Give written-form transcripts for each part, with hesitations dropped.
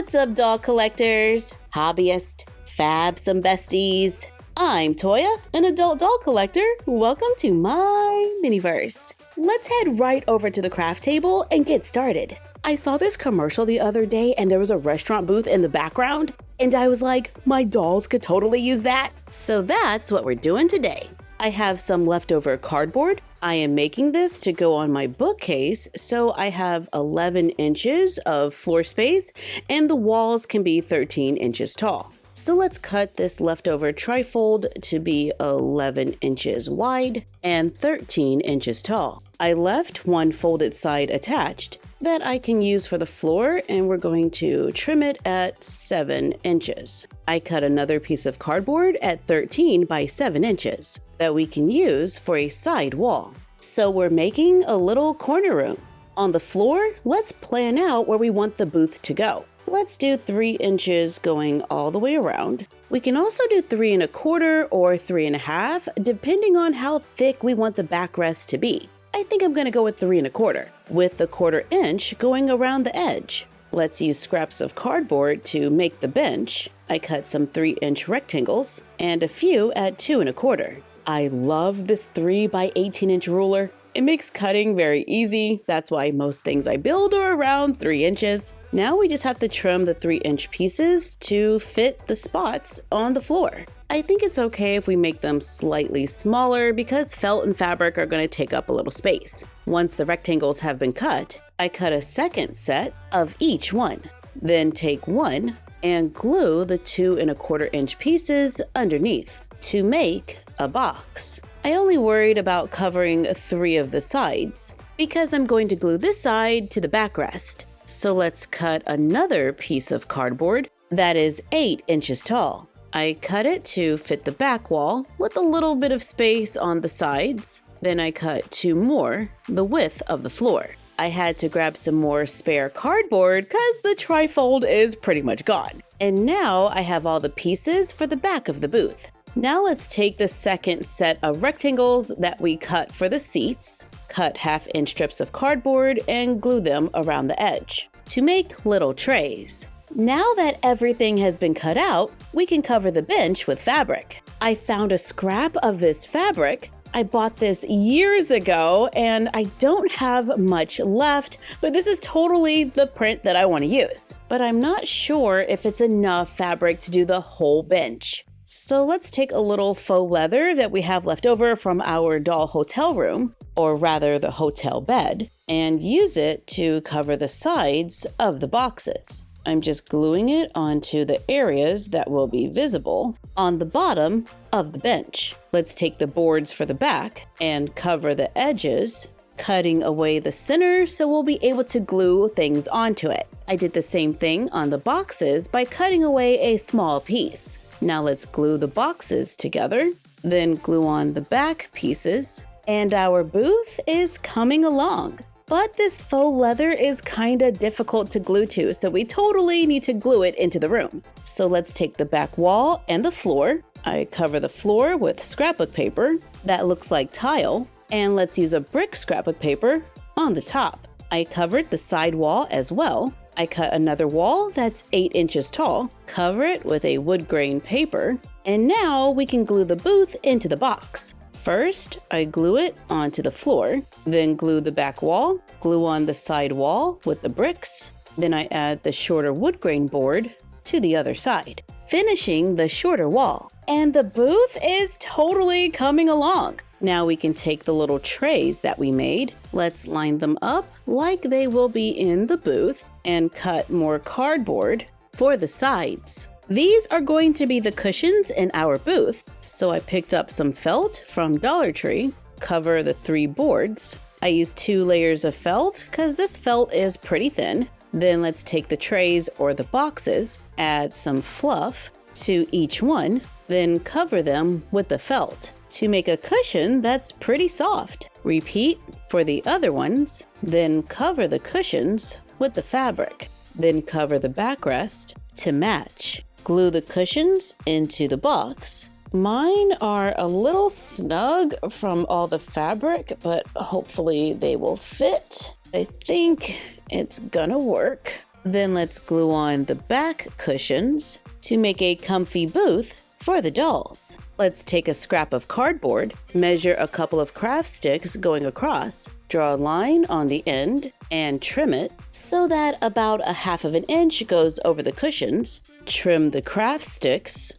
What's up, doll collectors, hobbyists, fabsome besties? I'm Toya, an adult doll collector. Welcome to my miniverse. Let's head right over to the craft table and get started. I saw this commercial the other day and there was a restaurant booth in the background, and I was like, my dolls could totally use that. So that's what we're doing today. I have some leftover cardboard. I am making this to go on my bookcase, so I have 11 inches of floor space and the walls can be 13 inches tall. So let's cut this leftover trifold to be 11 inches wide and 13 inches tall. I left one folded side attached that I can use for the floor, and we're going to trim it at 7 inches. I cut another piece of cardboard at 13 by 7 inches that we can use for a side wall. So we're making a little corner room. On the floor, let's plan out where we want the booth to go. Let's do 3 inches going all the way around. We can also do 3 1/4 or 3 1/2, depending on how thick we want the backrest to be. I think I'm gonna go with 3 1/4, with the 1/4 inch going around the edge. Let's use scraps of cardboard to make the bench. I cut some 3-inch rectangles and a few at 2 1/4. I love this 3 by 18-inch ruler. It makes cutting very easy. That's why most things I build are around 3 inches. Now we just have to trim the 3-inch pieces to fit the spots on the floor. I think it's okay if we make them slightly smaller because felt and fabric are going to take up a little space. Once the rectangles have been cut, I cut a second set of each one. Then take one and glue the 2 1/4 inch pieces underneath to make a box. I only worried about covering 3 of the sides because I'm going to glue this side to the backrest. So let's cut another piece of cardboard that is 8 inches tall. I cut it to fit the back wall with a little bit of space on the sides. Then I cut 2 more, the width of the floor. I had to grab some more spare cardboard because the trifold is pretty much gone. And now I have all the pieces for the back of the booth. Now let's take the second set of rectangles that we cut for the seats, cut 1/2-inch strips of cardboard and glue them around the edge to make little trays. Now that everything has been cut out, we can cover the bench with fabric. I found a scrap of this fabric. I bought this years ago and I don't have much left, but this is totally the print that I want to use. But I'm not sure if it's enough fabric to do the whole bench. So let's take a little faux leather that we have left over from our doll hotel room, or rather the hotel bed, and use it to cover the sides of the boxes. I'm just gluing it onto the areas that will be visible on the bottom of the bench. Let's take the boards for the back and cover the edges, cutting away the center so we'll be able to glue things onto it. I did the same thing on the boxes by cutting away a small piece. Now let's glue the boxes together, then glue on the back pieces, and our booth is coming along. But this faux leather is kinda difficult to glue to, so we totally need to glue it into the room. So let's take the back wall and the floor. I cover the floor with scrapbook paper that looks like tile, and let's use a brick scrapbook paper on the top. I covered the side wall as well. I cut another wall that's 8 inches tall, cover it with a wood grain paper, and now we can glue the booth into the box. First, I glue it onto the floor, then glue the back wall, glue on the side wall with the bricks, then I add the shorter wood grain board to the other side, finishing the shorter wall. And the booth is totally coming along. Now we can take the little trays that we made. Let's line them up like they will be in the booth and cut more cardboard for the sides. These are going to be the cushions in our booth, so I picked up some felt from Dollar Tree, cover the 3 boards. I used 2 layers of felt because this felt is pretty thin. Then let's take the trays or the boxes, add some fluff to each one, then cover them with the felt to make a cushion that's pretty soft. Repeat for the other ones, then cover the cushions with the fabric, then cover the backrest to match. Glue the cushions into the box. Mine are a little snug from all the fabric, but hopefully they will fit. I think it's gonna work. Then let's glue on the back cushions to make a comfy booth for the dolls. Let's take a scrap of cardboard, measure a couple of craft sticks going across, draw a line on the end, and trim it so that about a half of an inch goes over the cushions. Trim the craft sticks,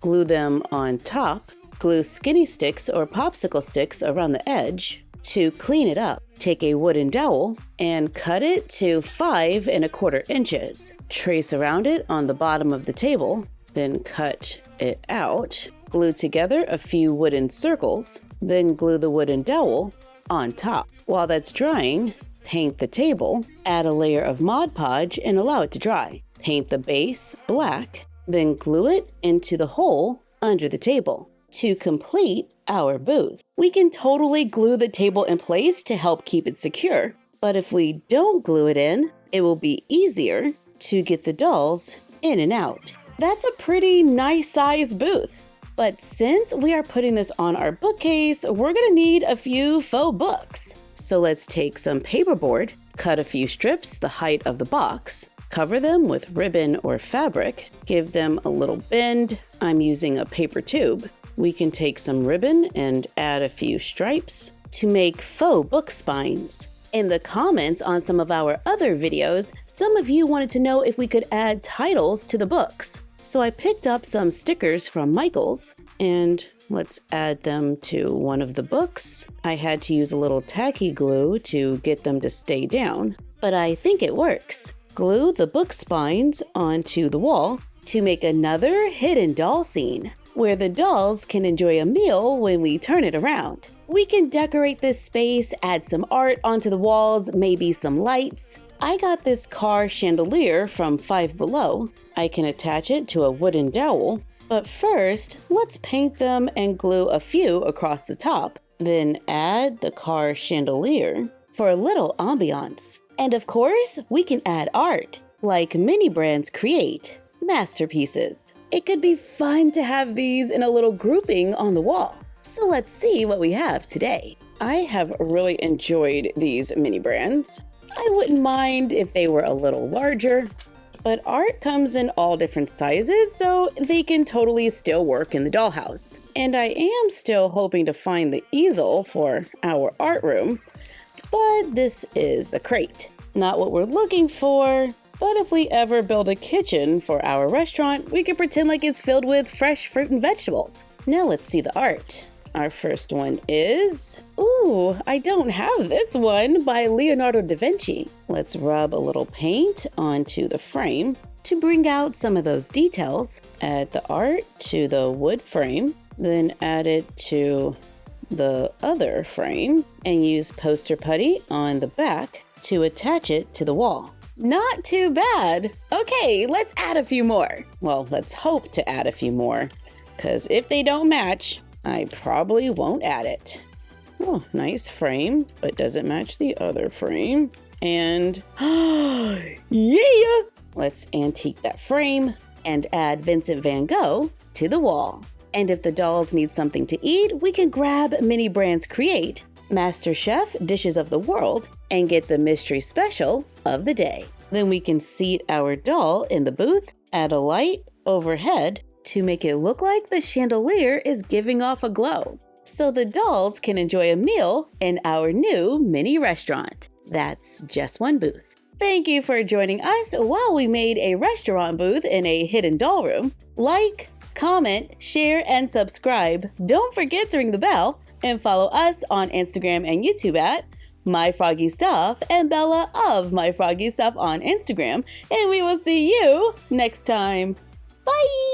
glue them on top, glue skinny sticks or popsicle sticks around the edge. To clean it up, take a wooden dowel and cut it to 5 1/4 inches. Trace around it on the bottom of the table, then cut it out. Glue together a few wooden circles, then glue the wooden dowel on top. While that's drying, paint the table, add a layer of Mod Podge and allow it to dry. Paint the base black, then glue it into the hole under the table. To complete our booth, we can totally glue the table in place to help keep it secure, but if we don't glue it in, it will be easier to get the dolls in and out. That's a pretty nice size booth. But since we are putting this on our bookcase, we're gonna need a few faux books. So let's take some paperboard, cut a few strips the height of the box, cover them with ribbon or fabric, give them a little bend. I'm using a paper tube. We can take some ribbon and add a few stripes to make faux book spines. In the comments on some of our other videos, some of you wanted to know if we could add titles to the books. So I picked up some stickers from Michaels and let's add them to one of the books. I had to use a little tacky glue to get them to stay down, but I think it works. Glue the book spines onto the wall to make another hidden doll scene, where the dolls can enjoy a meal when we turn it around. We can decorate this space, add some art onto the walls, maybe some lights. I got this car chandelier from Five Below. I can attach it to a wooden dowel, but first, let's paint them and glue a few across the top. Then add the car chandelier for a little ambiance. And of course, we can add art, like many brands create masterpieces. It could be fun to have these in a little grouping on the wall. So let's see what we have today. I have really enjoyed these mini brands. I wouldn't mind if they were a little larger, but art comes in all different sizes, so they can totally still work in the dollhouse. And I am still hoping to find the easel for our art room, but this is the crate. Not what we're looking for, but if we ever build a kitchen for our restaurant, we can pretend like it's filled with fresh fruit and vegetables. Now let's see the art. Our first one is, ooh, I don't have this one, by Leonardo da Vinci. Let's rub a little paint onto the frame to bring out some of those details. Add the art to the wood frame, then add it to the other frame and use poster putty on the back to attach it to the wall. Not too bad. Okay, let's add a few more. Well, let's hope to add a few more, because if they don't match, I probably won't add it. Oh, nice frame, but doesn't match the other frame. And, yeah! Let's antique that frame and add Vincent van Gogh to the wall. And if the dolls need something to eat, we can grab Mini Brands Create MasterChef Dishes of the World and get the mystery special of the day. Then we can seat our doll in the booth, add a light overhead to make it look like the chandelier is giving off a glow, so the dolls can enjoy a meal in our new mini restaurant. That's just one booth. Thank you for joining us while we made a restaurant booth in a hidden doll room. Like, comment, share, and subscribe. Don't forget to ring the bell and follow us on Instagram and YouTube at MyFroggyStuff and Bella of MyFroggyStuff on Instagram. And we will see you next time. Bye!